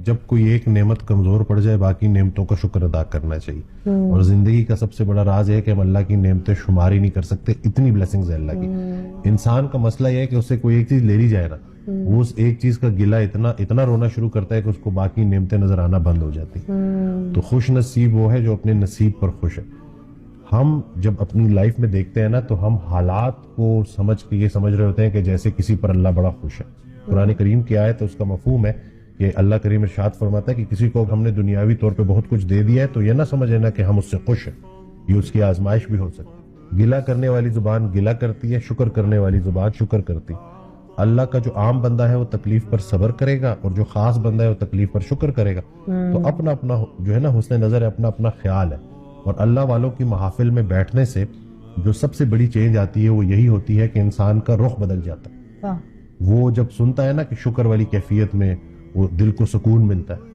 جب کوئی ایک نعمت کمزور پڑ جائے باقی نعمتوں کا شکر ادا کرنا چاہیے. اور زندگی کا سب سے بڑا راز ہے کہ ہم اللہ کی نعمتیں شمار ہی نہیں کر سکتے, اتنی بلیسنگز ہیں اللہ کی. انسان کا مسئلہ یہ ہے کہ اس سے کوئی ایک چیز لے لی جائے نا, وہ اس ایک چیز کا گلہ اتنا رونا شروع کرتا ہے کہ اس کو باقی نعمتیں نظر آنا بند ہو جاتی. تو خوش نصیب وہ ہے جو اپنے نصیب پر خوش ہے. ہم جب اپنی لائف میں دیکھتے ہیں نا تو ہم حالات کو سمجھ کے یہ سمجھ رہے ہوتے ہیں کہ جیسے کسی پر اللہ بڑا خوش ہے. قرآن کریم کی آیت اس کا مفہوم ہے کہ اللہ کریم ارشاد فرماتا ہے کہ کسی کو ہم نے دنیاوی طور پہ بہت کچھ دے دیا ہے تو یہ نہ سمجھ لینا کہ ہم اس سے خوش ہیں, یہ اس کی آزمائش بھی ہو سکتی ہے. گلہ کرنے والی زبان گلہ کرتی ہے, شکر کرنے والی زبان شکر کرتی. اللہ کا جو عام بندہ ہے وہ تکلیف پر صبر کرے گا, اور جو خاص بندہ ہے وہ تکلیف پر شکر کرے گا. تو اپنا اپنا جو ہے نا حسن نظر ہے, اپنا اپنا خیال ہے. اور اللہ والوں کی محافل میں بیٹھنے سے جو سب سے بڑی چینج آتی ہے وہ یہی ہوتی ہے کہ انسان کا رخ بدل جاتا ہے. وہ جب سنتا ہے نا کہ شکر والی کیفیت میں وہ دل کو سکون ملتا ہے.